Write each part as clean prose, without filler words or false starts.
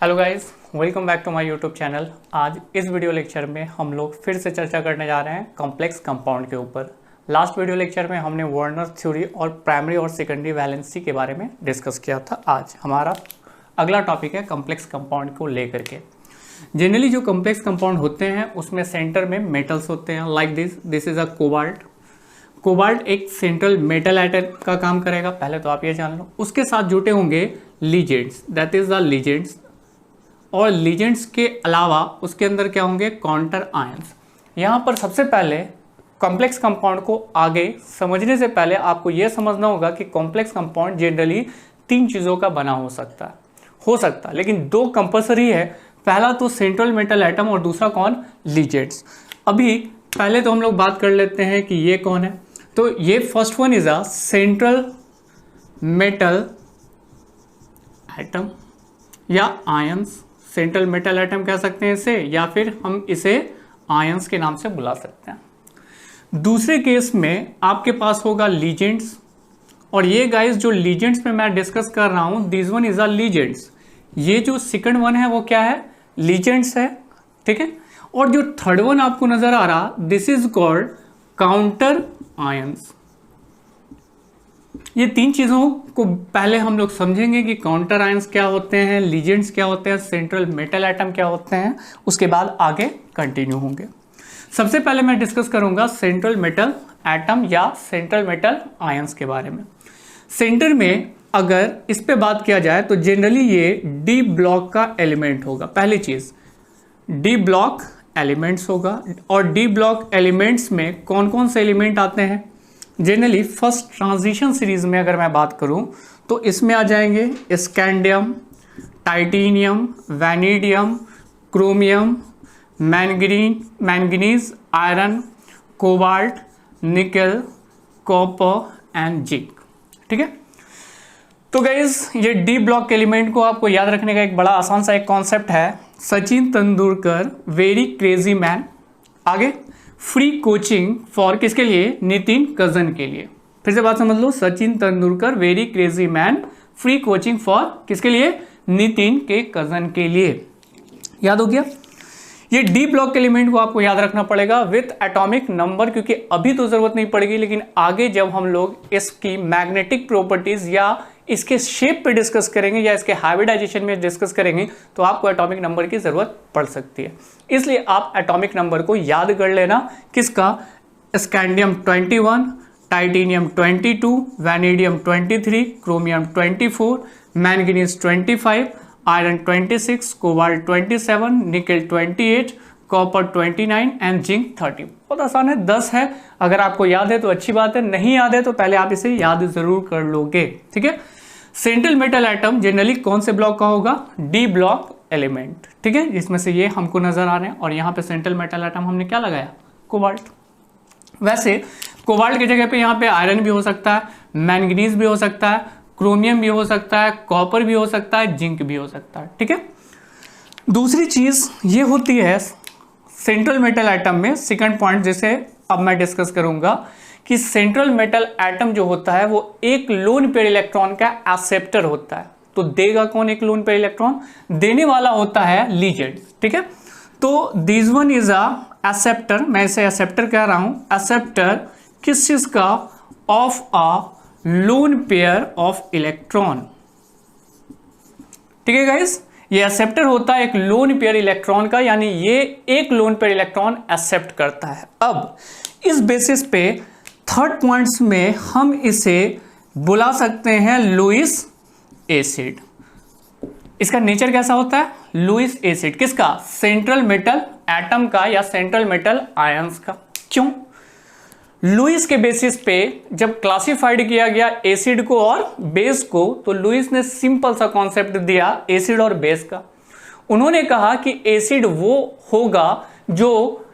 Hello guys, welcome back to my YouTube channel. आज इस video lecture में हम लोग फिर से चर्चा करने जा रहे हैं कॉम्प्लेक्स कंपाउंड के ऊपर। लास्ट वीडियो लेक्चर में हमने वर्नर थ्योरी और प्राइमरी और सेकेंडरी वैलेंसी के बारे में डिस्कस किया था। आज हमारा अगला टॉपिक है कॉम्प्लेक्स कंपाउंड को लेकर के। जनरली जो कॉम्प्लेक्स कंपाउंड होते हैं उसमें सेंटर में मेटल्स होते हैं, like this is a cobalt. Cobalt एक सेंट्रल मेटल एटम का काम करेगा, पहले तो आप ये जान लो। उसके साथ जुटे होंगे legends, that is the legends. और लीजेंड्स के अलावा उसके अंदर क्या होंगे, काउंटर आयंस। यहाँ पर सबसे पहले कॉम्प्लेक्स कंपाउंड को आगे समझने से पहले आपको यह समझना होगा कि कॉम्प्लेक्स कंपाउंड जनरली तीन चीज़ों का बना हो सकता है, लेकिन दो कंपल्सरी है। पहला तो सेंट्रल मेटल एटम और दूसरा कौन, लीजेंड्स। अभी पहले तो हम लोग बात कर लेते हैं कि ये कौन है। तो ये first one is a central metal atom या आयंस। सेंट्रल मेटल एटम कह सकते हैं इसे, या फिर हम इसे आयंस के नाम से बुला सकते हैं। दूसरे केस में आपके पास होगा लीजेंड्स, और ये गाइस जो लीजेंड्स में मैं डिस्कस कर रहा हूं, this one is a legends. ये जो सेकंड वन है वो क्या है, लीजेंड्स है, ठीक है। और जो थर्ड वन आपको नजर आ रहा, this is called counter ions. ये तीन चीजों को पहले हम लोग समझेंगे कि काउंटर आयंस क्या होते हैं, लीजेंड्स क्या होते हैं, सेंट्रल मेटल एटम क्या होते हैं, उसके बाद आगे कंटिन्यू होंगे। सबसे पहले मैं डिस्कस करूंगा सेंट्रल मेटल एटम या सेंट्रल मेटल आयंस के बारे में। सेंटर में अगर इस पे बात किया जाए तो जनरली ये डी ब्लॉक का एलिमेंट होगा। पहली चीज डी ब्लॉक एलिमेंट्स होगा। और डी ब्लॉक एलिमेंट्स में कौन कौन से एलिमेंट आते हैं, जनरली फर्स्ट ट्रांजिशन सीरीज में अगर मैं बात करूं तो इसमें आ जाएंगे scandium, titanium, vanadium, chromium, manganese, iron, cobalt, निकल, कॉपर एंड जिंक, ठीक है। तो गाइज ये डी ब्लॉक एलिमेंट को आपको याद रखने का एक बड़ा आसान सा एक कॉन्सेप्ट है, Sachin Tendulkar very crazy man. आगे फ्री कोचिंग फॉर किसके लिए, नितिन कजन के लिए। फिर से बात समझ लो, Sachin Tendulkar very crazy man, free coaching for किसके लिए, नितिन के कजन के लिए। याद हो गया। ये डी ब्लॉक एलिमेंट को आपको याद रखना पड़ेगा विथ एटॉमिक नंबर, क्योंकि अभी तो जरूरत नहीं पड़ेगी, लेकिन आगे जब हम लोग इसकी मैग्नेटिक प्रॉपर्टीज या इसके शेप पे डिस्कस करेंगे या इसके हाइब्रिडाइजेशन में डिस्कस करेंगे तो आपको एटॉमिक नंबर की जरूरत पड़ सकती है। इसलिए आप एटॉमिक नंबर को याद कर लेना, किसका, scandium 21, titanium 22, vanadium 23, chromium 24, manganese 25, iron 26, cobalt 27, निकल 28, कॉपर 29 एंड जिंक 30। बहुत आसान है, 10 है। अगर आपको याद है तो अच्छी बात है, नहीं याद है तो पहले आप इसे याद जरूर कर लोगे, ठीक है। सेंट्रल मेटल एटम जनरली कौन से ब्लॉक का होगा, डी ब्लॉक एलिमेंट, ठीक है, जिसमें से ये हमको नजर आ रहे हैं। और यहाँ पे सेंट्रल मेटल एटम हमने क्या लगाया, कोबाल्ट। वैसे कोबाल्ट की जगह पे यहाँ पे आयरन भी हो सकता है, मैंगनीज भी हो सकता है, क्रोमियम भी हो सकता है, कॉपर भी हो सकता है, जिंक भी हो सकता है, ठीक है। दूसरी चीज ये होती है सेंट्रल मेटल एटम में, सेकंड पॉइंट जिसे अब मैं डिस्कस करूंगा, कि सेंट्रल मेटल एटम जो होता है वो एक लोन पेयर इलेक्ट्रॉन का एक्सेप्टर होता है। तो देगा कौन एक लोन पेयर इलेक्ट्रॉन, देने वाला होता है लीजेंड्स, ठीक है। तो this one is a acceptor, मैं इसे एक्सेप्टर कह रहा हूं, एक्सेप्टर किस चीज का, of a lone pair of electron, ठीक है गाइस। ये एक्सेप्टर होता है एक लोन पेयर इलेक्ट्रॉन का, यानी ये एक लोन पेयर इलेक्ट्रॉन एक्सेप्ट करता है। अब इस बेसिस पे थर्ड पॉइंट्स में हम इसे बुला सकते हैं लुईस एसिड। इसका नेचर कैसा होता है, लुईस एसिड, किसका, सेंट्रल मेटल एटम का या सेंट्रल मेटल आयंस का। क्यों, लुईस के बेसिस पे जब क्लासिफाइड किया गया एसिड को और बेस को, तो लुईस ने सिंपल सा कॉन्सेप्ट दिया एसिड और बेस का। उन्होंने कहा कि एसिड वो होगा जो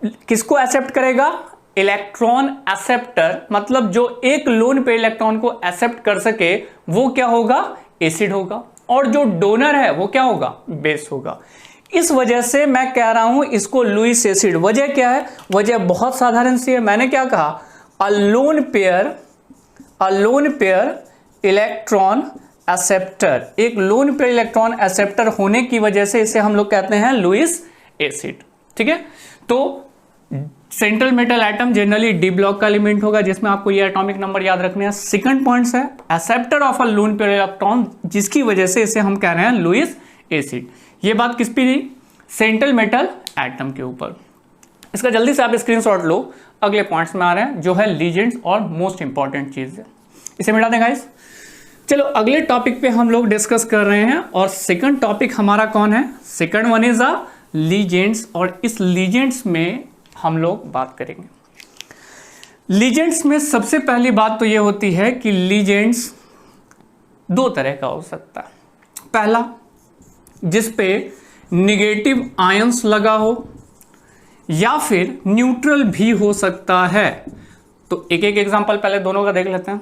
किसको एक्सेप्ट करेगा, इलेक्ट्रॉन एक्सेप्टर, मतलब जो एक लोन पे इलेक्ट्रॉन को एक्सेप्ट कर सके वो क्या होगा, एसिड होगा। और जो डोनर है वो क्या होगा, बेस होगा। इस वजह से मैं कह रहा हूं इसको लुईस एसिड। वजह क्या है, वजह बहुत साधारण सी है। मैंने क्या कहा, अ लोन पेयर इलेक्ट्रॉन एक्सेप्टर, एक लोन पेयर इलेक्ट्रॉन एक्सेप्टर होने की वजह से इसे हम लोग कहते हैं लुईस एसिड। ठीक है, तो central metal atom generally D block का एलिमेंट होगा, जिसमें आपको ये एटॉमिक नंबर याद रखने हैं। सेकंड पॉइंट है acceptor of a lone pair electron, जिसकी वजह से इसे हम कह रहे हैं लुईस एसिड। ये बात किस पे थी? सेंट्रल मेटल एटम के ऊपर। इसका जल्दी से आप स्क्रीनशॉट लो, अगले पॉइंट्स में आ रहे हैं जो है लीजेंड्स और मोस्ट इंपॉर्टेंट चीज है, इसे मिटा दें गाइस। चलो अगले टॉपिक पे हम लोग डिस्कस कर रहे हैं, और सेकंड टॉपिक हमारा कौन है? Second one is a legends, और इस लीजेंड्स में हम लोग बात करेंगे। लीजेंड्स में सबसे पहली बात तो ये होती है कि लीजेंड्स दो तरह का हो सकता है। पहला, जिस पे निगेटिव आयंस लगा हो, या फिर न्यूट्रल भी हो सकता है। तो एक एक एग्जांपल पहले दोनों का देख लेते हैं।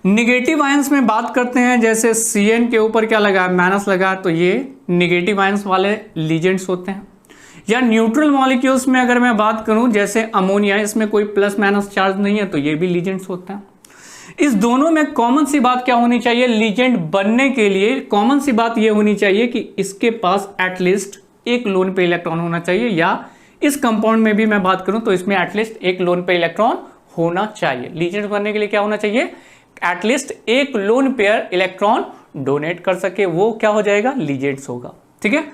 निगेटिव आयंस में बात करते हैं, जैसे Cn के ऊपर क्या लगा है? माइनस लगा है, तो ये निगेटिव आयंस वाले लीजेंड्स होते हैं। या न्यूट्रल मॉलिक्यूल्स में अगर मैं बात करूं, जैसे अमोनिया, इसमें कोई प्लस माइनस चार्ज नहीं है, तो ये भी लीजेंड्स होते हैं। इस दोनों में कॉमन सी बात क्या होनी चाहिए? लीजेंड बनने के लिए कॉमन सी बात ये होनी चाहिए कि इसके पास एटलीस्ट एक लोन पे इलेक्ट्रॉन होना चाहिए, या इस कंपाउंड में भी मैं बात करूं तो इसमें एटलीस्ट एक लोन पे इलेक्ट्रॉन होना चाहिए। लीजेंड बनने के लिए क्या होना चाहिए? एटलीस्ट एक लोन पेयर इलेक्ट्रॉन डोनेट कर सके, वो क्या हो जाएगा? लीजेंड्स होगा। ठीक है,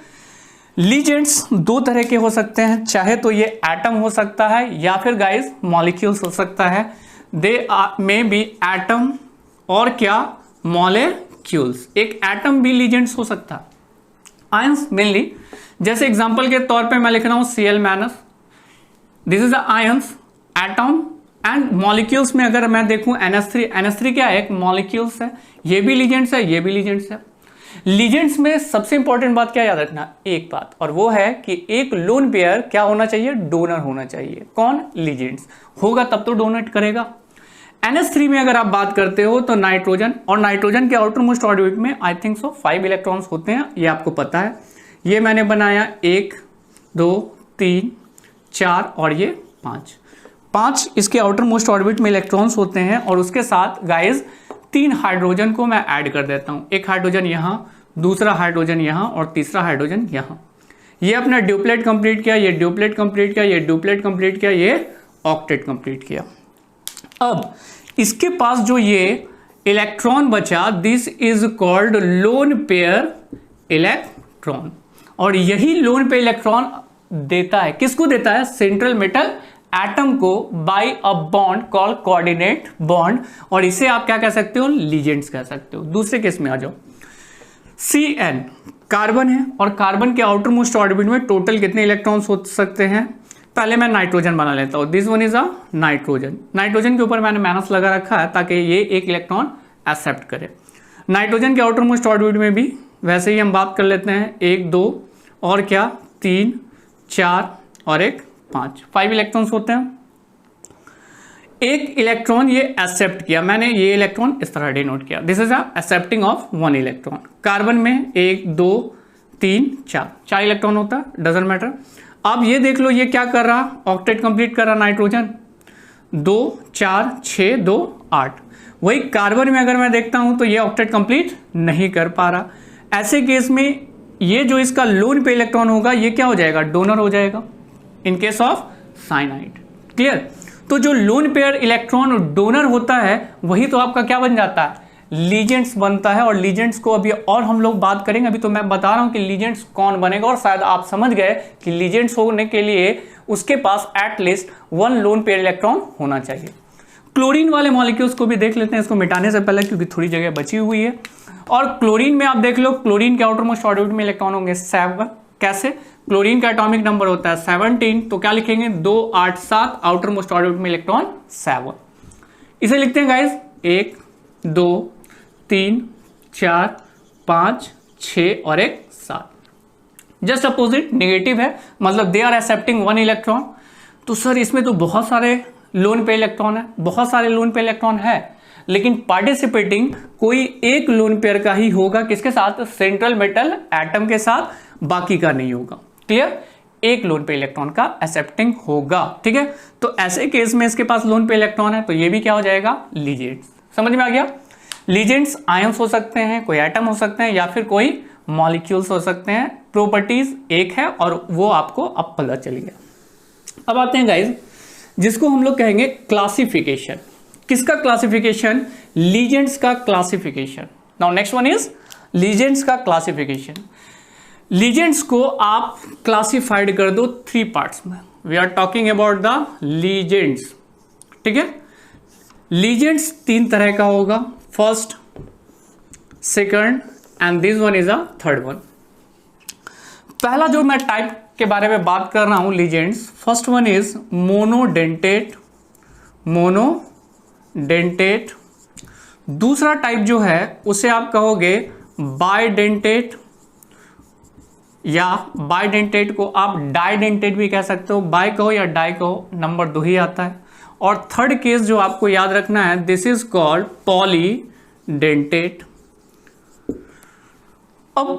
लीजेंड्स दो तरह के हो सकते हैं, चाहे तो ये एटम हो सकता है या फिर गाइस मॉलिक्यूल्स हो सकता है। दे मे बी एटम और क्या? मॉलिक्यूल्स। एक एटम भी लीजेंड्स हो सकता है। आयंस मेनली, जैसे एग्जांपल के तौर पे मैं लिख रहा हूं Cl-, this is the ions atom. And molecules में अगर मैं देखूं NH3 क्या है? एक मॉलिक्यूल्स है, ये भी लीजेंड्स है, ये भी लीजेंड्स है। लीजेंड्स में सबसे इंपॉर्टेंट बात क्या याद रखना? एक बात, और वो है कि एक लोन पेयर क्या होना चाहिए? डोनर होना चाहिए। कौन? लीजेंड्स होगा तब तो डोनेट करेगा। NH3 में अगर आप बात करते हो तो नाइट्रोजन, और नाइट्रोजन के आउटर मोस्ट ऑर्बिट में आई थिंक सो 5 इलेक्ट्रॉन्स होते हैं, ये आपको पता है। ये मैंने बनाया 1 2 3 4 और ये 5 इसके आउटर मोस्ट ऑर्बिट में इलेक्ट्रॉन्स होते हैं। और उसके साथ गाइज 3 हाइड्रोजन को मैं ऐड कर देता हूं, एक हाइड्रोजन यहां, दूसरा हाइड्रोजन यहां और तीसरा हाइड्रोजन यहां। ये अपना ड्यूप्लेट कंप्लीट किया, ये ड्यूप्लेट कंप्लीट किया, ये ड्यूप्लेट कंप्लीट किया, ये ऑक्टेट कंप्लीट किया। अब इसके पास जो ये इलेक्ट्रॉन बचा, this is called loan pair electron. और यही लोन पेयर इलेक्ट्रॉन देता है, किसको देता है? सेंट्रल मेटल एटम को, by a bond called coordinate bond. और इसे आप क्या कह सकते हो? लीजेंड्स कह सकते हो। दूसरे केस में आ जाओ, Cn कार्बन है, और कार्बन के आउटर मोस्ट ऑर्बिट में टोटल कितने इलेक्ट्रॉन्स हो सकते हैं? पहले मैं नाइट्रोजन बना लेता हूं, this one is a nitrogen. Nitrogen के ऊपर मैंने माइनस लगा रखा है ताकि ये एक इलेक्ट्रॉन एक्सेप्ट करे। नाइट्रोजन के आउटर मोस्ट ऑर्बिट में भी वैसे ही हम बात कर लेते हैं, 1 2 और क्या 3 4 और एक 5 इलेक्ट्रॉन्स होते हैं। एक इलेक्ट्रॉन ये एक्सेप्ट किया, मैंने ये इलेक्ट्रॉन इस तरह डिनोट किया, this is accepting of 1 electron. Carbon में 1 2 3 4 इलेक्ट्रॉन होता है, डजंट मैटर। अब ये देख लो ये क्या कर रहा? ऑक्टेट कंप्लीट कर रहा नाइट्रोजन, 2 4 6 2 8। वही कार्बन में अगर मैं देखता हूं तो ये ऑक्टेट कंप्लीट नहीं कर पा रहा। ऐसे केस में ये जो इसका लोन पे इलेक्ट्रॉन होगा ये क्या हो जाएगा? डोनर हो जाएगा in case of cyanide. Clear? तो जो लोन पेयर इलेक्ट्रॉन डोनर होता है वही तो आपका क्या बन जाता है? लीजेंड्स बनता है। और लीजेंड्स को अभी और हम लोग बात करेंगे, अभी तो मैं बता रहा हूं कि लीजेंड्स कौन बनेगा। और शायद आप समझ गए कि लीजेंड्स होने के लिए उसके पास एटलीस्ट 1 लोन पेयर इलेक्ट्रॉन होना चाहिए। क्लोरीन वाले मॉलिक्यूल्स को भी देख लेते हैं इसको मिटाने से पहले, क्योंकि थोड़ी जगह बची हुई है। और क्लोरीन में आप देख लो, क्लोरीन के आउटर मोस्ट ऑर्बिट में इलेक्ट्रॉन होंगे 7। कैसे? क्लोरीन का एटॉमिक नंबर होता है 17, तो क्या लिखेंगे? 2 8 7, आउटर मोस्ट ऑर्बिट में इलेक्ट्रॉन 7। इसे लिखते हैं गाइस 1 2 3 4 5 6 और एक 7। जस्ट अपोजिट नेगेटिव है, मतलब दे आर एक्सेप्टिंग 1 इलेक्ट्रॉन। तो सर इसमें तो बहुत सारे लोन पे इलेक्ट्रॉन है, बहुत सारे लोन पे इलेक्ट्रॉन है, लेकिन पार्टिसिपेटिंग कोई एक लोन पेयर का ही होगा। किसके साथ? सेंट्रल मेटल एटम के साथ, बाकी का नहीं होगा। क्लियर? एक लोन पे इलेक्ट्रॉन का एक्सेप्टिंग होगा। ठीक है, तो ऐसे केस में इसके पास लोन पे इलेक्ट्रॉन है तो ये भी क्या हो जाएगा? लीजेंड्स। समझ में आ गया? लीजेंड्स आयंस हो सकते हैं, कोई एटम हो सकते हैं, या फिर कोई मॉलिक्यूल्स हो सकते हैं। प्रॉपर्टीज एक है और वो आपको अब पता चल गया। अब आते हैं गाइज जिसको हम लोग कहेंगे क्लासिफिकेशन। किसका क्लासिफिकेशन? लीजेंड्स का classification. Now next one is ligands का क्लासिफिकेशन। लीजेंड्स को आप क्लासिफाइड कर दो 3 पार्ट्स में। We are talking about the ligands, ठीक है। लीजेंड्स 3 तरह का होगा, first, second and this one is a third one. पहला जो मैं टाइप के बारे में बात कर रहा हूं legends, first one is monodentate. Monodentate. दूसरा टाइप जो है उसे आप कहोगे बाइडेंटेट, या बाइडेंटेट को आप डाइडेंटेट भी कह सकते हो। बाय कहो या डाई कहो, नंबर 2 ही आता है। और थर्ड केस जो आपको याद रखना है, दिस इज कॉल्ड पॉलीडेंटेट। अब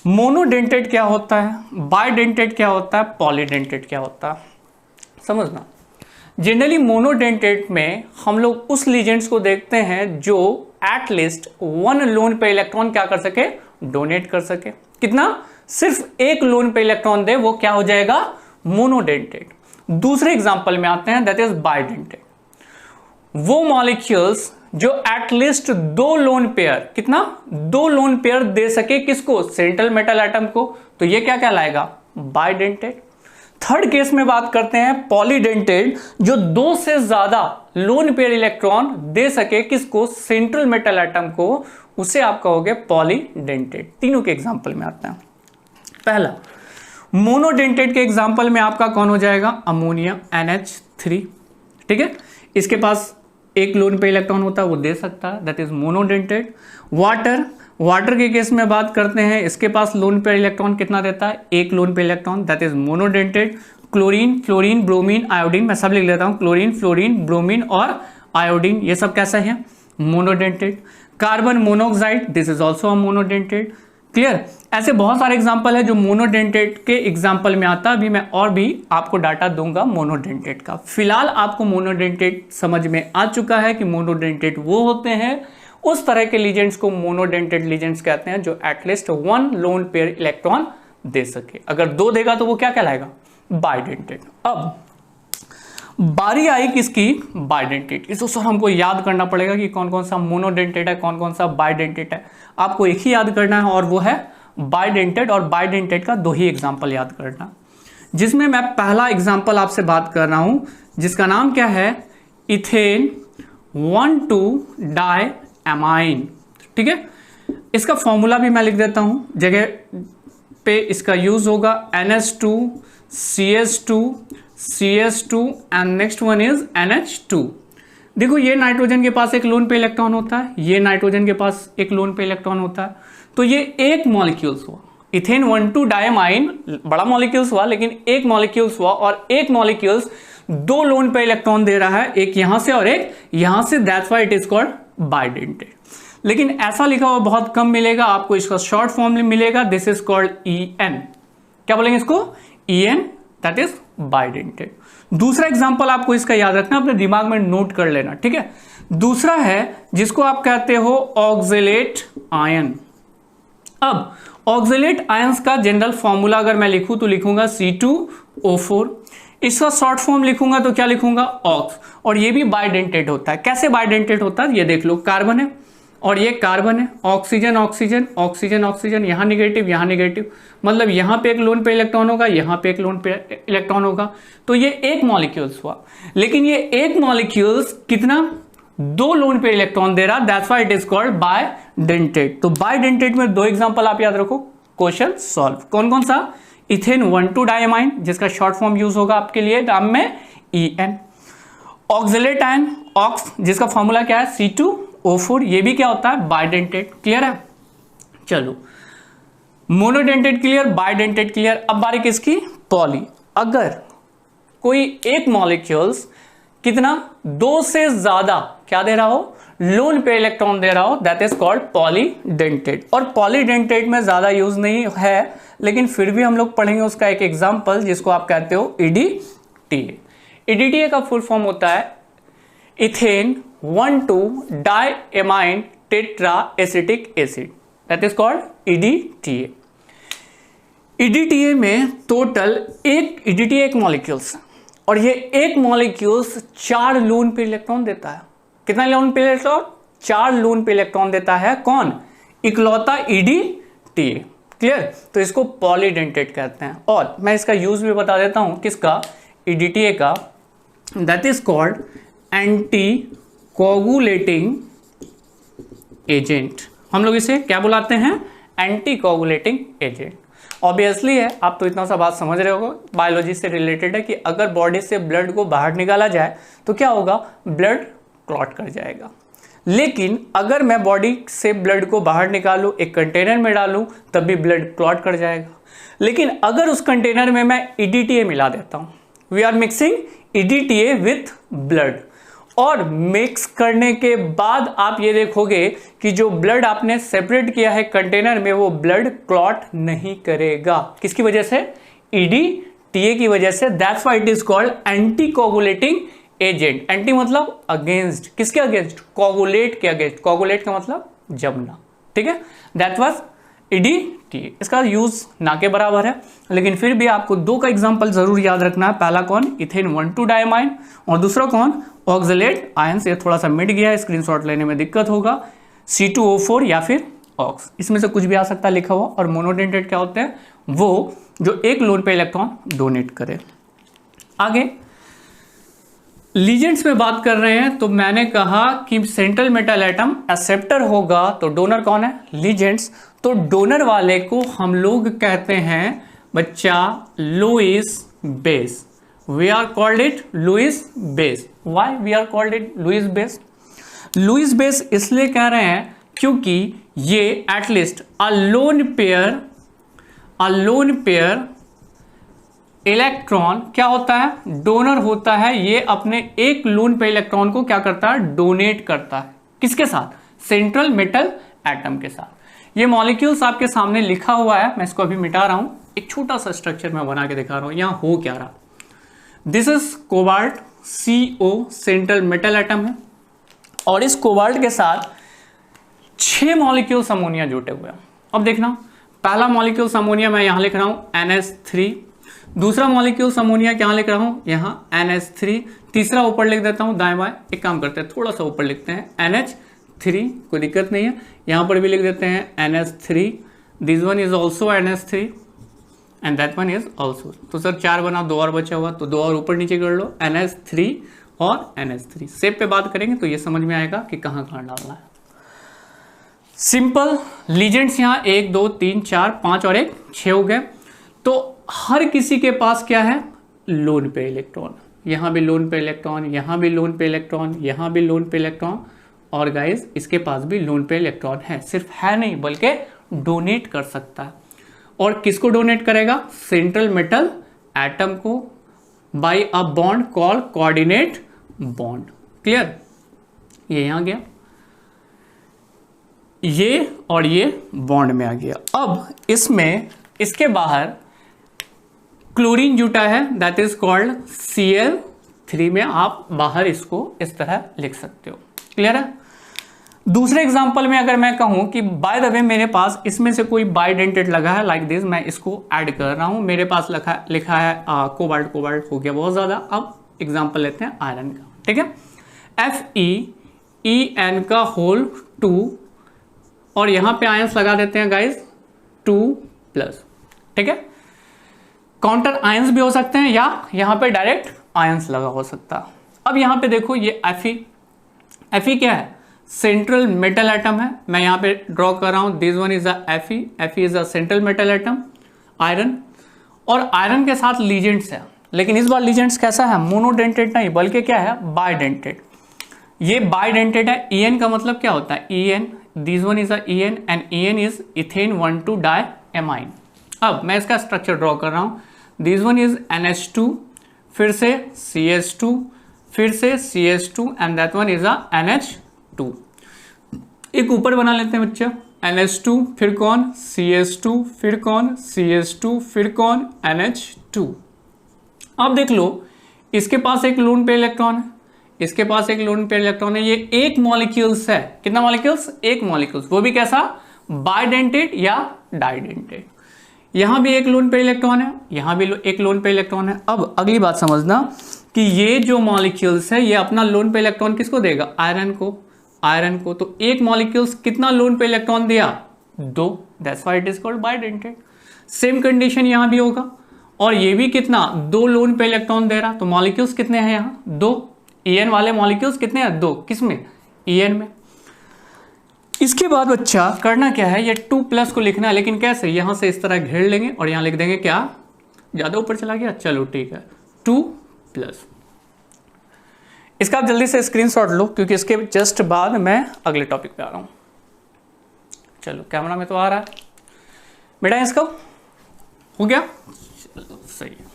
मोनोडेंटेट क्या होता है, बाइडेंटेट क्या होता है, पॉलीडेंटेट क्या होता है, समझना। जनरली मोनोडेंटेट में हम लोग उस लीजेंड्स को देखते हैं जो एटलीस्ट 1 लोन पे इलेक्ट्रॉन क्या कर सके, डोनेट कर सके। कितना? सिर्फ 1 लोन पे इलेक्ट्रॉन दे, वो क्या हो जाएगा, मोनोडेंटेट। दूसरे एग्जांपल में आते हैं, दैट इज बाइडेंटेट। वो मॉलिक्यूल्स जो एटलीस्ट 2 लोन पेयर, कितना, 2 लोन पेयर दे सके, किसको, सेंट्रल मेटल एटम को, तो ये क्या कहलाएगा, बाइडेंटेट। थर्ड केस में बात करते हैं पॉलीडेंटेट, जो 2 से ज्यादा लोन पेयर इलेक्ट्रॉन दे सके, किसको, सेंट्रल मेटल एटम को, उसे आप कहोगे पॉलीडेंटेट। तीनों के एग्जांपल में आते हैं। पहला मोनोडेंटेट के एग्जांपल में आपका कौन हो जाएगा, अमोनिया NH3, ठीक है। इसके पास 1 लोन पे इलेक्ट्रॉन होता है, वो दे सकता है, दैट इज मोनोडेंटेट। वाटर के केस में बात करते हैं, इसके पास लोन पे इलेक्ट्रॉन कितना देता है, 1 लोन पे electron, that is monodentate. Chlorine, fluorine, bromine, iodine, मैं सब लिख लेता हूं, क्लोरीन, फ्लोरीन, ब्रोमीन और आयोडीन, ये सब कैसा है, monodentate. Carbon monoxide, this is also a monodentate. Clear? ऐसे बहुत सारे एग्जांपल है जो मोनोडेंटेट के एग्जांपल में आता है। अभी मैं और भी आपको डाटा दूंगा मोनोडेंटेट का। फिलहाल आपको मोनोडेंटेट समझ में आ चुका है कि मोनोडेंटेट वो होते हैं, उस तरह के लीजेंड्स को मोनोडेंटेट लीजेंड्स कहते हैं जो एटलीस्ट 1 लोन पेयर इलेक्ट्रॉन दे सके। अगर 2 देगा तो वो क्या कहलाएगा, बाइडेंटेट। अब बारी आई किसकी, बाइडेंटेट। इसको सर हमको याद करना पड़ेगा कि कौन कौन सा मोनोडेंटेट है, कौन कौन सा बाइडेंटेट है। आपको एक ही याद करना है और वो है बाइडेंटेट, और बाइडेंटेट का 2 ही एग्जांपल याद करना, जिसमें मैं पहला एग्जांपल आपसे बात कर रहा हूं, जिसका नाम क्या है, इथेन 1,2-डाइएमाइन, ठीक है। इसका फॉर्मूला भी मैं लिख देता हूं, जगह पे इसका यूज होगा NH2 CS2 CS2 and next one is NH2। देखो ये नाइट्रोजन के पास 1 लोन पे इलेक्ट्रॉन होता है, ये नाइट्रोजन के पास 1 लोन पे इलेक्ट्रॉन होता है, तो ये एक मॉलिक्यूल्स हुआ। इथेन 1,2-डाइएमाइन बड़ा मॉलिक्यूल्स हुआ, लेकिन एक मॉलिक्यूल्स हुआ, और एक मॉलिक्यूल्स 2 लोन पे इलेक्ट्रॉन दे रहा है, एक यहां से और एक यहां से, that's why it is called bidentate. लेकिन ऐसा लिखा हुआ बहुत कम मिलेगा आपको, इसका शॉर्ट फॉर्म मिलेगा, दिस इज कॉल्ड EN। क्या बोलेंगे इसको, EN, दैट इज बाइडेंटेट। दूसरा एग्जांपल आपको इसका याद रखना, अपने दिमाग में नोट कर लेना, ठीक है। दूसरा है जिसको आप कहते हो ऑक्जेलेट आयन। अब ऑक्जेलेट आयंस का जनरल फॉर्मूला अगर मैं लिखूं तो लिखूंगा C2O4। इसका शॉर्ट फॉर्म लिखूंगा तो क्या लिखूंगा, ऑक्स। और ये भी बाइडेंटेट होता है। कैसे बाइडेंटेट होता है, ये देख लो, कार्बन है और ये कार्बन है, ऑक्सीजन ऑक्सीजन ऑक्सीजन ऑक्सीजन, यहां निगेटिव यहां निगेटिव, मतलब यहां पे 1 लोन पे इलेक्ट्रॉन होगा, यहां पे 1 लोन पे इलेक्ट्रॉन होगा, तो ये एक मॉलिक्यूल्स हुआ। लेकिन ये एक मॉलिक्यूल्स कितना, 2 लोन पे इलेक्ट्रॉन दे रहा, that's why it is called bidentate. तो बाइडेंटेट में 2 एग्जांपल आप याद रखो, क्वेश्चन सॉल्व। कौन कौन सा, इथेन 1,2-डाइएमाइन, जिसका शॉर्ट फॉर्म यूज होगा आपके लिए नाम में EN। ऑक्जेलेट आयन, ऑक्स, जिसका फॉर्मूला क्या है, C2O4, ये भी क्या होता है, बाइडेंटेट। क्लियर है? चलो, मोनोडेंटेट क्लियर, बाइडेंटेट क्लियर। अब बारी किसकी, पॉली। अगर कोई एक मॉलिक्यूल्स कितना, 2 से ज्यादा क्या दे रहा हो, लोन पे इलेक्ट्रॉन दे रहा हो, दैट इज कॉल्ड पॉलीडेंटेट। और पॉलीडेंटेट में ज्यादा यूज नहीं है, लेकिन फिर भी हम लोग पढ़ेंगे उसका एक एग्जांपल, जिसको आप कहते हो EDTA। EDTA का फुल फॉर्म होता है इथेन 1,2-डाइएमाइन tetra acetic acid, that is called EDTA। EDTA में टोटल एक मॉलिक्यूल्स, और ये एक मॉलिक्यूल्स 4 लोन पे इलेक्ट्रॉन देता है। कितना लोन पे इलेक्ट्रॉन? 4 लोन पे इलेक्ट्रॉन देता है। कौन? इकलौता EDTA। क्लियर? तो इसको पॉलीडेंटेट कहते हैं। और मैं इसका यूज भी बता देता हूं, किसका? EDTA का, that is called anti coagulating agent. हम लोग इसे क्या बुलाते हैं? Anti coagulating agent. ऑब्वियसली है, आप तो इतना सा बात समझ रहे हो, बायोलॉजी से रिलेटेड है कि अगर बॉडी से ब्लड को बाहर निकाला जाए तो क्या होगा? ब्लड क्लॉट कर जाएगा। लेकिन अगर मैं बॉडी से ब्लड को बाहर निकालूं, एक कंटेनर में डालूं, तब भी ब्लड क्लॉट कर जाएगा। लेकिन अगर उस कंटेनर में मैं EDTA मिला देता हूं, we are mixing EDTA with blood, और मिक्स करने के बाद आप ये देखोगे कि जो ब्लड आपने सेपरेट किया है कंटेनर में, वो ब्लड क्लॉट नहीं करेगा। किसकी वजह से? EDTA की वजह से। That's why it is called anti coagulating agent. Anti मतलब अगेंस्ट, किसके अगेंस्ट? कोगुलेट के अगेंस्ट। कोगुलेट का मतलब जमना, ठीक है? That was EDTA। इसका यूज ना के बराबर है, लेकिन फिर भी आपको 2 का एग्जांपल जरूर याद रखना है। पहला कौन? इथेन 1,2-डायमाइन, और दूसरा कौन? Oxalate ion. से थोड़ा सा मिट गया है, स्क्रीनशॉट लेने में दिक्कत होगा। C2O4 या फिर ऑक्स, इसमें से कुछ भी आ सकता है लिखा हुआ। और मोनोडेंटेट क्या होते हैं? वो जो एक लोन पे इलेक्ट्रॉन डोनेट करे। आगे लीजेंड्स में बात कर रहे हैं, तो मैंने कहा कि सेंट्रल मेटल एटम एक्सेप्टर होगा, तो डोनर कौन है? लीजेंड्स। तो डोनर वाले को हम लोग कहते हैं बच्चा Lewis base. We are called it Lewis base. Why we are called it Lewis base? Lewis base इसलिए कह रहे हैं क्योंकि ये at least a lone pair electron क्या होता है? डोनर होता है। ये अपने एक लोन पे इलेक्ट्रॉन को क्या करता है? डोनेट करता है। किसके साथ? सेंट्रल मेटल एटम के साथ। ये मॉलिक्यूल्स आपके सामने लिखा हुआ है, मैं इसको अभी मिटा रहा हूं। एक छोटा सा स्ट्रक्चर मैं बना के दिखा रहा हूं, यहां हो क्या रहा। This is cobalt, CO central metal atom है, और इस कोबाल्ट के साथ 6 मॉलिक्यूल्स अमोनिया जुटे हुए हैं। अब देखना, पहला मॉलिक्यूल्स अमोनिया मैं यहां लिख रहा हूं NH3, दूसरा मॉलिक्यूल्स अमोनिया क्या लिख रहा हूं? यहां NH3, तीसरा ऊपर लिख देता हूं दाएं बाएं। एक काम करते हैं, थोड़ा सा ऊपर लिखते हैं NH3, कोई दिक्कत नहीं है। यहां पर भी लिख देते हैं NH3, this one is also NH3 and that one is also. तो सर 4 बना, 2 और बचा हुआ, तो 2 और ऊपर नीचे कर लो, NH3 और NH3। शेप पे बात करेंगे तो ये समझ में आएगा कि कहां कहां डालना है। सिंपल लीजेंड्स यहाँ 1 2 3 4 5 और 1 6 हो गए। तो हर किसी के पास क्या है? लोन पे इलेक्ट्रॉन। यहां भी लोन पे इलेक्ट्रॉन, यहां भी लोन पे इलेक्ट्रॉन, यहां भी लोन पे इलेक्ट्रॉन, और गाइस इसके पास भी लोन पे इलेक्ट्रॉन है। सिर्फ है नहीं बल्कि डोनेट कर सकता है। और किसको डोनेट करेगा? सेंट्रल मेटल एटम को, by a bond called coordinate bond. Clear? ये यहां गया, ये और ये बॉन्ड में आ गया। अब इसमें इसके बाहर क्लोरीन जुटा है, दैट इज कॉल्ड Cl3 में आप बाहर इसको इस तरह लिख सकते हो। क्लियर है? दूसरे एग्जांपल में अगर मैं कहूं कि बाय द वे मेरे पास इसमें से कोई बाइडेंटेट लगा है लाइक दिस, मैं इसको ऐड कर रहा हूं। मेरे पास लिखा है कोबाल्ट हो गया बहुत ज्यादा। अब एग्जांपल लेते हैं आयरन का, ठीक है? FeEN का होल 2, और यहां पे आयंस लगा देते हैं गाइस 2+, ठीक है? काउंटर आयंस भी हो सकते हैं, या यहां पे डायरेक्ट आयंस लगा हो सकता है। अब यहां पे देखो ये Fe क्या है? सेंट्रल मेटल एटम है। मैं यहां पे ड्रॉ कर रहा हूं, this one is Fe is a central metal atom iron, और आयरन के साथ लीजेंड्स है। लेकिन इस बार लीजेंड्स कैसा है? मोनोडेंटेट नहीं बल्कि क्या है? बाइडेंटेट। ये बाइडेंटेट है। En का मतलब क्या होता है? En, this one is En and En is ethane 1,2-डायमाइन। अब मैं इसका स्ट्रक्चर ड्रॉ कर रहा हूं, दिस वन इज NH2, फिर से CH2, फिर से CH2 and that one is NH2। एक ऊपर बना लेते हैं बच्चा, NH2, फिर कौन? CH2, फिर कौन? CH2, फिर कौन? NH2। अब देख लो, इसके पास एक लोन पे इलेक्ट्रॉन है, इसके पास एक लोन पेयर इलेक्ट्रॉन है, ये एक मॉलिक्यूल्स है, कितना मॉलिक्यूल्स, एक मॉलिक्यूल्स, वो भी कैसा, बाइडेंटेड या डाइडेंटेड। यहां भी एक लोन पेयर इलेक्ट्रॉन है, यहां भी एक लोन पेयर इलेक्ट्रॉन है। अब अगली बात समझना कि ये जो मॉलिक्यूल्स है ये अपना लोन पेयर इलेक्ट्रॉन किसको देगा, आयरन को, आयरन को। तो एक मॉलिक्यूल्स कितना लोन पेयर इलेक्ट्रॉन दिया, 2, that's why it is called bidentate. Same condition यहां भी होगा, और ये भी कितना, 2 लोन पेयर इलेक्ट्रॉन दे रहा। तो मॉलिक्यूल्स कितने हैं यहां, 2, En वाले मॉलिक्यूल्स कितने हैं, 2, किसमें, En में। इसके बाद बच्चा करना क्या है, ये 2+ को लिखना है, लेकिन कैसे, यहां से इस तरह घेर लेंगे और यहां लिख देंगे क्या, ज्यादा ऊपर चला गया, चलो ठीक है, 2+। इसका आप जल्दी से स्क्रीनशॉट लो, क्योंकि इसके जस्ट बाद मैं अगले टॉपिक पे आ रहा हूं। चलो कैमरा में तो आ रहा है बेटा, इसका हो गया, चलो सही है।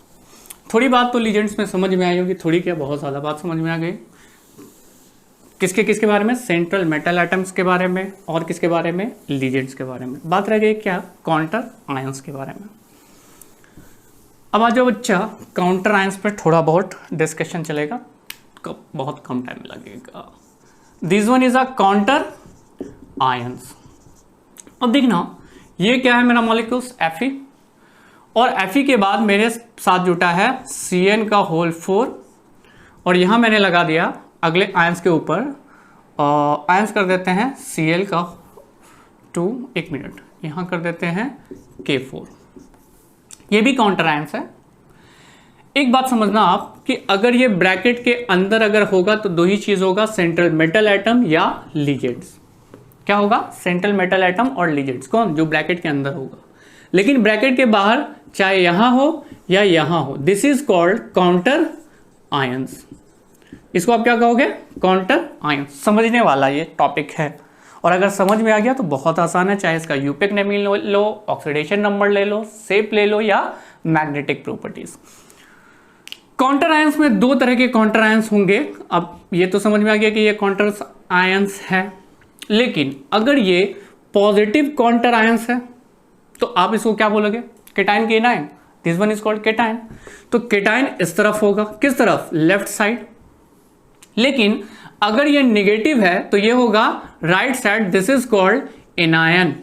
थोड़ी बात तो लीजेंड्स में समझ में आई होगी, थोड़ी क्या, बहुत ज़्यादा बात समझ में आ गई। किसके किसके बारे में, सेंट्रल मेटल एटम्स के बारे में, और किसके बारे में, लीजेंड्स के बारे में। बात रह गई क्या, काउंटर आयंस के बारे में। अब आ जाओ बच्चा, काउंटर आयंस पे थोड़ा बहुत डिस्कशन चलेगा, बहुत कम टाइम लगेगा। This one is a counter ions. अब देखना, ये क्या है मेरा मॉलिक्यूल्स, Fe, और Fe के बाद मेरे साथ जुटा है Cn का होल 4, और यहां मैंने लगा दिया अगले आयंस के ऊपर, आयंस कर देते हैं Cl का 2, 1 मिनट, यहां कर देते हैं K4। ये भी काउंटर आयंस है। एक बात समझना आप कि अगर ये ब्रैकेट के अंदर अगर होगा तो 2 ही चीज होगा, सेंट्रल मेटल एटम या लीजेंड्स। क्या होगा, सेंट्रल मेटल एटम और लीजेंड्स, कौन, जो ब्रैकेट के अंदर होगा। लेकिन ब्रैकेट के बाहर चाहे यहां हो या यहां हो, this is called counter ions. इसको आप क्या कहोगे, काउंटर आयंस। समझने वाला ये टॉपिक है, और अगर समझ में आ गया तो बहुत आसान है, चाहे इसका यूपेक नेम लो, ऑक्सीडेशन नंबर ले लो, शेप ले लो, या मैग्नेटिक प्रॉपर्टीज। काउंटर आयंस में 2 तरह के काउंटर आयंस होंगे। अब ये तो समझ में आ गया कि ये काउंटर आयंस है, लेकिन अगर ये पॉजिटिव काउंटर आयंस है तो आप इसको क्या बोलोगे, केटाइन के A9, this one is called cation. तो केटाइन इस तरफ होगा, किस तरफ, लेफ्ट साइड। लेकिन अगर ये नेगेटिव है तो ये होगा right side, this is called anion,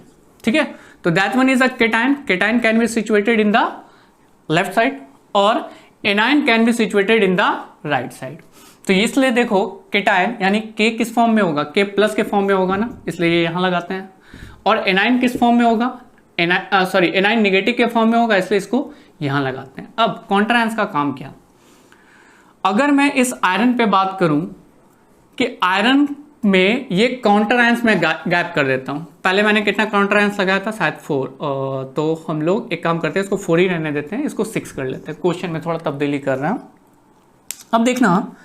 ठीक है। तो that one is a cation, cation can be situated in the left side, और anion can be situated in the right side. तो इसलिए देखो केटायन यानी के किस फॉर्म में होगा, के प्लस के फॉर्म में होगा ना, इसलिए ये यहां लगाते हैं। और एनायन किस फॉर्म में होगा, एनायन नेगेटिव के फॉर्म में होगा, इसलिए इसको यहां लगाते हैं। अब काउंटर आयंस का काम क्या, अगर मैं इस आयरन पे बात करूं कि आयरन में ये काउंटर आयंस में गैप कर देता हूं। पहले मैंने कितना काउंटर आयंस लगाया था, शायद 4, तो हम लोग एक काम करते हैं, इसको 4 ही रहने देते हैं, इसको 6 कर लेते हैं। क्वेश्चन में थोड़ा तब्दीली कर रहा हूं। अब देखना,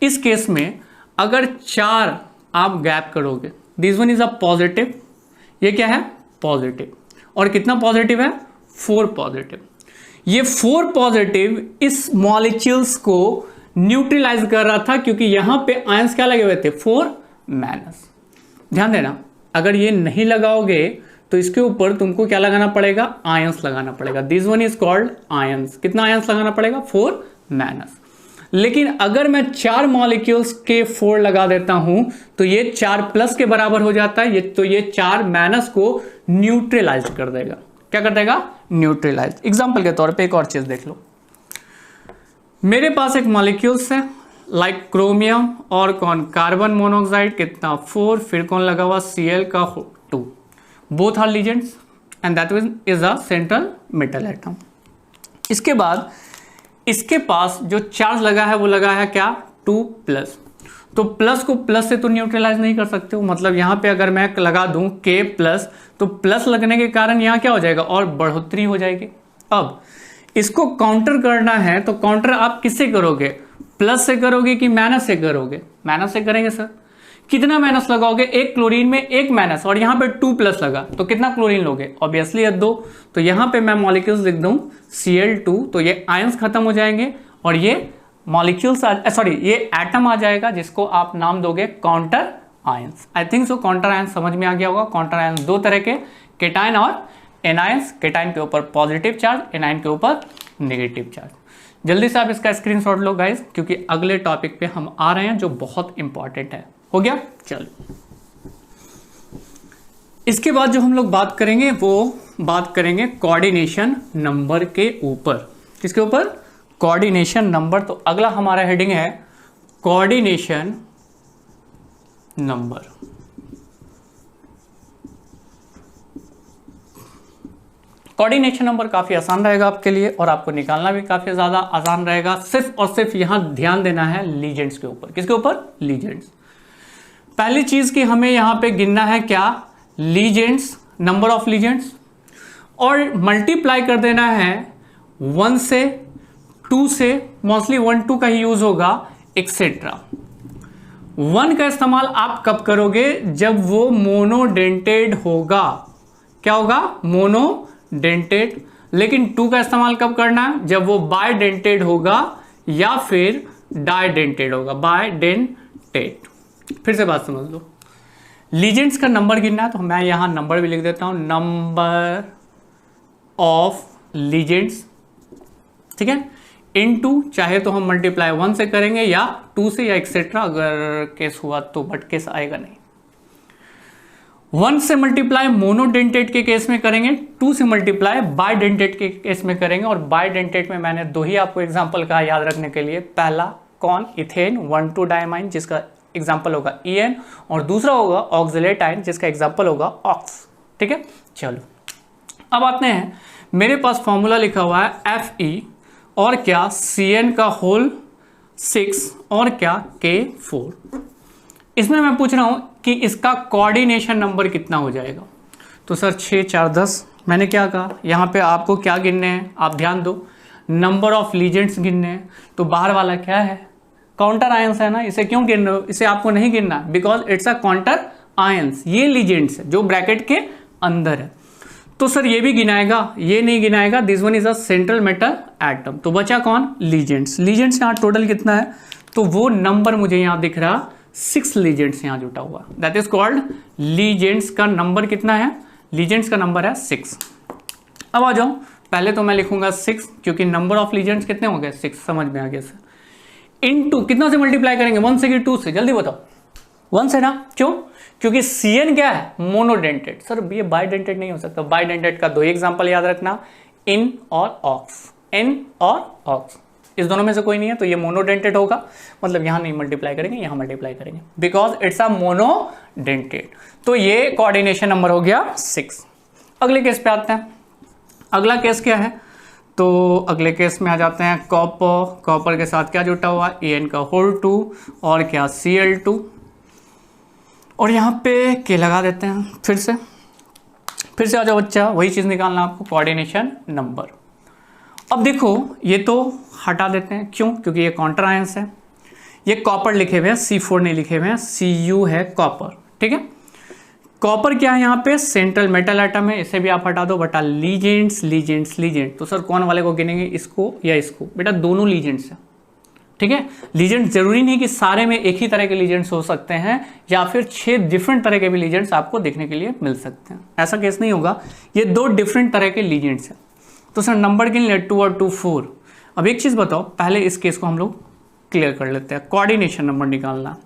इस केस में अगर 4 आप गैप करोगे, this one is a positive, ये क्या है, पॉजिटिव, और कितना पॉजिटिव है, 4 पॉजिटिव। ये 4 पॉजिटिव इस मॉलिक्यूल्स को न्यूट्रलाइज कर रहा था, क्योंकि यहां पे आयंस क्या लगे हुए थे, 4 माइनस। ध्यान देना, अगर ये नहीं लगाओगे तो इसके ऊपर तुमको क्या लगाना पड़ेगा, आयंस लगाना पड़ेगा। This one is called ions. कितना आयंस लगाना पड़ेगा, 4 माइनस। लेकिन अगर मैं 4 मॉलिक्यूल्स के 4 लगा देता हूं तो ये 4 प्लस के बराबर हो जाता है, तो ये 4 माइनस को न्यूट्रलाइज कर देगा। क्या कर देगा, न्यूट्रलाइज। एग्जांपल के तौर पे एक और चीज देख लो, मेरे पास एक मॉलिक्यूल्स है लाइक क्रोमियम और कौन, कार्बन मोनोऑक्साइड, कितना 4, फिर कौन लगा हुआ, Cl का 2, both are ligands and that is a central metal atom. इसके बाद इसके पास जो चार्ज लगा है वो लगा है क्या, 2+। तो प्लस को प्लस से तो न्यूट्रलाइज नहीं कर सकते हो, मतलब यहां पे अगर मैं लगा दूं K+, तो प्लस लगने के कारण यहां क्या हो जाएगा, और बढ़ोतरी हो जाएगी। अब इसको काउंटर करना है तो काउंटर आप किससे करोगे, प्लस से करोगे कि माइनस से करोगे, माइनस से करेंगे सर। कितना माइनस लगाओगे, 1 क्लोरीन में 1 माइनस, और यहां पे 2+ लगा तो कितना क्लोरीन लोगे, ऑब्वियसली 2। तो यहां पे मैं मॉलिक्यूल्स लिख दूं Cl2, तो ये आयंस खत्म हो जाएंगे और ये मॉलिक्यूल्स ये एटम आ जाएगा, जिसको आप नाम दोगे counter ions. I think so counter ions समझ में आ गया होगा। काउंटर आयंस 2 तरह के, केटाइन और एनायंस। केटाइन के ऊपर पॉजिटिव चार्ज, एनायन के ऊपर नेगेटिव चार्ज। जल्दी से आप इसका स्क्रीनशॉट लो गाइस, क्योंकि अगले टॉपिक पे हम आ रहे हैं जो बहुत इंपॉर्टेंट है। हो गया, चलो। इसके बाद जो हम लोग बात करेंगे वो बात करेंगे कोऑर्डिनेशन नंबर के ऊपर। किसके ऊपर? Coordination number. तो अगला हमारा हेडिंग है कोऑर्डिनेशन नंबर। कोऑर्डिनेशन नंबर काफी आसान रहेगा आपके लिए और आपको निकालना भी काफी ज्यादा आसान रहेगा। सिर्फ और सिर्फ यहां ध्यान देना है लीजेंड्स के ऊपर। किसके ऊपर? लीजेंड्स। पहली चीज की हमें यहां पे गिनना है क्या? लीजेंड्स, नंबर ऑफ लीजेंड्स, और मल्टीप्लाई कर देना है 1 से, 2 से, मोस्टली 1 2 का ही यूज होगा, एक्सेट्रा। 1 का इस्तेमाल आप कब करोगे? जब वो मोनोडेंटेड होगा। क्या होगा? मोनोडेंटेड। लेकिन 2 का इस्तेमाल कब करना है? जब वो बायडेंटेड होगा या फिर डायडेंटेड होगा। बायडेंटेड। फिर से बात समझ लो, लीजेंड्स का नंबर गिनना है तो मैं यहां नंबर भी लिख देता हूं, नंबर ऑफ लीजेंड्स, ठीक है, इनटू, चाहे तो हम मल्टीप्लाई 1 से करेंगे या 2 से या एक्सेट्रा, अगर केस हुआ तो, बट केस आएगा नहीं। 1 से मल्टीप्लाई मोनोडेंटेड के केस में करेंगे, 2 से मल्टीप्लाई बायडेंटेड के केस में करेंगे। और बायडेंटेड में मैंने 2 ही आपको एग्जांपल कहा याद रखने के लिए। पहला कौन? इथेन 1,2 डायमाइन, जिसका एग्जाम्पल होगा EN, और दूसरा होगा ऑक्सिलेट आयन, जिसका एग्जाम्पल होगा ऑक्स। ठीक है, चलो अब आते हैं, मेरे पास फॉर्मूला लिखा हुआ है Fe और क्या Cn का होल 6 और क्या K4। इसमें मैं पूछ रहा हूं कि इसका कोऑर्डिनेशन नंबर कितना हो जाएगा। तो सर 6 4 10। मैंने क्या कहा, यहां पे आपको क्या गिनने हैं? आप ध्यान दो, नंबर ऑफ लीजेंड्स गिनने हैं। तो बाहर वाला क्या है? काउंटर आयंस है ना। इसे क्यों गिन रहे हो? इसे आपको नहीं गिनना, because it's a counter ions. ये लीजेंड्स है जो ब्रैकेट के अंदर है। तो सर ये भी गिनाएगा? ये नहीं गिनाएगा। This one is a central metal atom. तो बचा कौन? लीजेंड्स। लीजेंड्स यहाँ टोटल कितना है? तो वो नंबर मुझे यहाँ दिख रहा, 6 लीजेंड्स यहाँ जुटा हुआ, दैट इज कॉल्ड लीजेंड्स। का नंबर कितना है? लीजेंड्स का नंबर है 6। अब आ जाओ, पहले तो मैं लिखूंगा 6, क्योंकि नंबर ऑफ लीजेंड्स कितने हो गए? 6। समझ में आ गया सर। इनटू कितना से मल्टीप्लाई करेंगे? 1 से कि 2 से? जल्दी बताओ। 1 से ना। क्यों? क्योंकि Cn क्या है? मोनोडेंटेड। सर ये बायडेंटेड नहीं हो सकता। बायडेंटेड का 2 एग्जांपल याद रखना, इन और ऑक्स। इन और ऑक्स, इस दोनों में से कोई नहीं है, तो ये मोनोडेंटेड होगा। मतलब यहां नहीं मल्टीप्लाई करेंगे, यहां मल्टीप्लाई करेंगे, बिकॉज इट्स अ मोनोडेंटेड। तो ये कोऑर्डिनेशन नंबर हो गया 6। अगले केस पे आते हैं। अगला केस क्या है? तो अगले केस में आ जाते हैं कॉपर। कॉपर के साथ क्या जुटा हुआ? En का होल 2 और क्या Cl2, और यहाँ पे के लगा देते हैं। फिर से आ जाओ बच्चा, वही चीज़ निकालना आपको, कोऑर्डिनेशन नंबर। अब देखो ये तो हटा देते हैं। क्यों? क्योंकि ये काउंटर आयंस है। ये कॉपर लिखे हुए हैं, C4 नहीं लिखे हुए हैं, Cu है कॉपर। ठीक है, कॉपर क्या है यहाँ पे? सेंट्रल मेटल एटम है। इसे भी आप हटा दो, बटा लीजेंड्स लीजेंड्स लीजेंड। तो सर कौन वाले को गिनेंगे, इसको या इसको? बेटा दोनों लीजेंड्स है। ठीक है, लीजेंड्स जरूरी नहीं कि सारे में एक ही तरह के लीजेंड्स हो सकते हैं, या फिर 6 डिफरेंट तरह के भी लीजेंड्स आपको देखने के लिए मिल सकते हैं। ऐसा केस नहीं होगा, ये 2 डिफरेंट तरह के लीजेंड्स हैं। तो सर नंबर गिन ले, 2 और 2 4। अब एक चीज बताओ, पहले इस केस को हम लोग क्लियर कर लेते हैं। कोऑर्डिनेशन नंबर निकालना,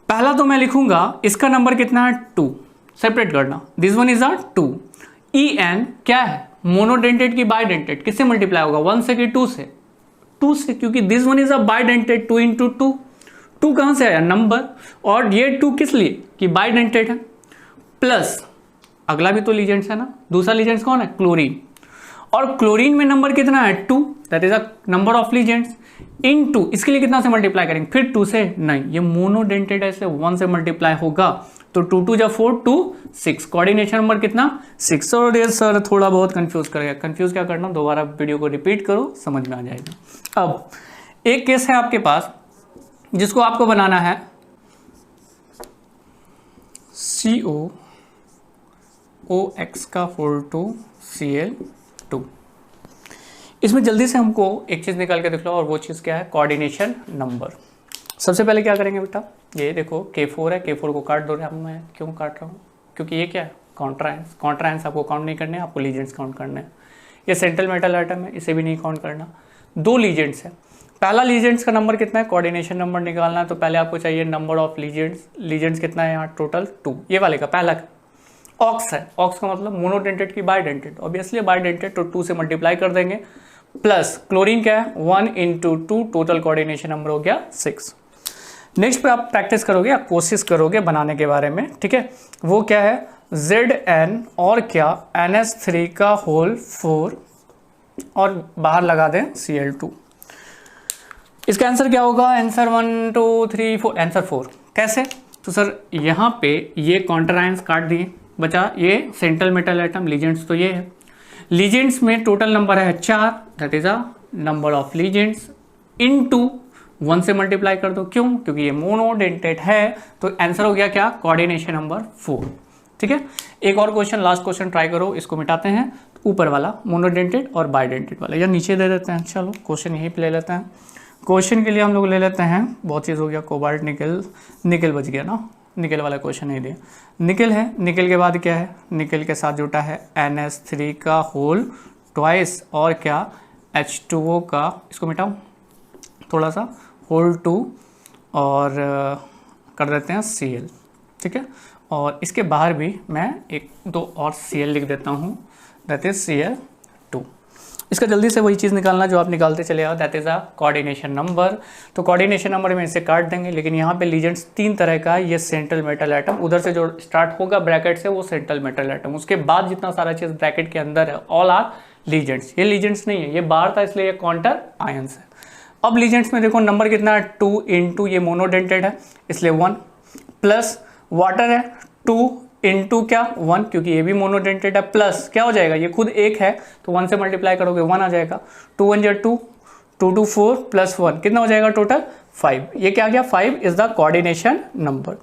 पहला तो मैं लिखूंगा इसका नंबर कितना है? 2। सेपरेट करना, this one is a 2। En क्या है? मोनोडेंटेड की बायडेंटेड? किससे मल्टीप्लाई होगा? 1 से कि 2 से? 2 से, क्योंकि this one is a bidentate. 2 into 2, 2 कहां से आया? नंबर। और ये 2 किस लिए? कि बायडेंटेड है। प्लस अगला भी तो लीजेंड्स है ना। दूसरा लीजेंड्स कौन है? क्लोरीन। और क्लोरीन में नंबर कितना है? 2, that is a number of legends. Into इसके लिए कितना से मल्टीप्लाई करेंगे? फिर 2 से नहीं, ये मोनोडेंटेड है इसलिए 1 से मल्टीप्लाई होगा। तो 2 2 जा 4, 2 6। कोऑर्डिनेशन नंबर कितना? 6। और ये सर थोड़ा बहुत कंफ्यूज करेगा। कंफ्यूज क्या करना, दोबारा वीडियो को रिपीट करो, समझ में आ जाएगा। अब एक केस है आपके पास जिसको आपको बनाना है COOX का होल 2 Cl2। इसमें जल्दी से हमको एक चीज निकाल के दिख लो, और वो चीज क्या है? Coordination number. सबसे पहले क्या करेंगे बेटा, ये देखो K4 है, K4 को काट दो। मैं क्यों काट रहा हूँ? क्योंकि ये क्या है? Counter ions. काउंटर आयंस आपको काउंट नहीं करने, आपको लीजेंड्स काउंट करने हैं। ये सेंट्रल मेटल एटम है, इसे भी नहीं काउंट करना। 2 लीजेंड्स है। पहला लीजेंड्स का नंबर कितना है, कोऑर्डिनेशन नंबर निकालना है, तो पहले आपको चाहिए नंबर ऑफ लीजेंड्स कितना है यहाँ टोटल 2, ये वाले का पहला का। ऑक्स है, ऑक्स का मतलब मोनोडेंटेड की बाइडेंटेड, ऑब्वियसली बाइडेंटेड तो 2 से मल्टीप्लाई कर देंगे, प्लस क्लोरीन क्या है 1 × 2, टोटल कोऑर्डिनेशन नंबर हो गया 6। नेक्स्ट पे आप प्रैक्टिस करोगे, आप कोशिश करोगे बनाने के बारे में, ठीक है। वो क्या है Zn और क्या NH3 का होल 4 और बाहर लगा दें Cl2। इसका आंसर क्या होगा, आंसर 1 2 3 4, आंसर 4। कैसे, तो सर यहाँ पे ये काउंटर आयंस काट दिए, बचा ये सेंट्रल मेटल एटम, लीजेंड्स तो ये है, लीजेंड्स में टोटल नंबर है 4, that is a number of legends into 1 से मल्टीप्लाई कर दो, क्यों, क्योंकि ये मोनोडेंटेड है, तो आंसर हो गया क्या, कोऑर्डिनेशन नंबर 4। ठीक है, एक और क्वेश्चन, लास्ट क्वेश्चन ट्राई करो, इसको मिटाते हैं। ऊपर वाला मोनोडेंटेड और बाइडेंटेड वाला, या नीचे दे देते हैं, चलो क्वेश्चन यहीं पे ले लेते हैं। क्वेश्चन के लिए हम लोग ले लेते हैं, बहुत चीज़ हो गया, कोबाल्ट निकल बच गया ना, निकल वाला क्वेश्चन नहीं दिया। निकल है, निकल के बाद क्या है, निकल के साथ जुटा है NH3 का होल ट्वाइस और क्या H2O का, इसको मिटाऊं थोड़ा सा, होल 2 और कर देते हैं Cl, ठीक है। और इसके बाहर भी मैं 1 2 और Cl लिख देता हूँ, दैट इज Cl2। इसका जल्दी से वही चीज़ निकालना जो आप निकालते चले आओ, that is a coordination number. तो कोऑर्डिनेशन नंबर में इसे काट देंगे, लेकिन यहाँ पे लीजेंड्स 3 तरह का है, ये सेंट्रल मेटल एटम, उधर से जो स्टार्ट होगा ब्रैकेट से वो सेंट्रल मेटल एटम, उसके बाद जितना सारा चीज़ ब्रैकेट के अंदर है ऑल आर लीजेंड्स। ये लीजेंड्स नहीं है, ये बाहर था इसलिए ये काउंटर आयंस है। अब लीजेंड्स में देखो नंबर कितना है 2 × ये मोनोडेंटेड है इसलिए 1, प्लस वाटर है 2 × क्या 1, क्योंकि ये भी मोनोडेंटेड है, प्लस क्या हो जाएगा, ये खुद 1 है तो 1 से मल्टीप्लाई करोगे 1 आ जाएगा, 2 1 = 2, 2 2 4 प्लस 1 कितना हो जाएगा टोटल 5। ये क्या गया, 5 is the coordination number.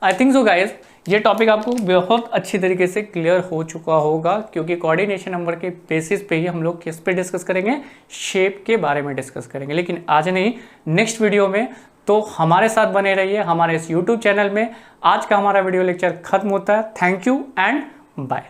I think so guys ये टॉपिक आपको बहुत अच्छी तरीके से क्लियर हो चुका होगा, क्योंकि कोऑर्डिनेशन नंबर के बेसिस पे ही हम लोग किस पे डिस्कस करेंगे, शेप के बारे में डिस्कस करेंगे, लेकिन आज नहीं, नेक्स्ट वीडियो में। तो हमारे साथ बने रहिए हमारे इस YouTube चैनल में। आज का हमारा वीडियो लेक्चर खत्म होता है। Thank you and bye.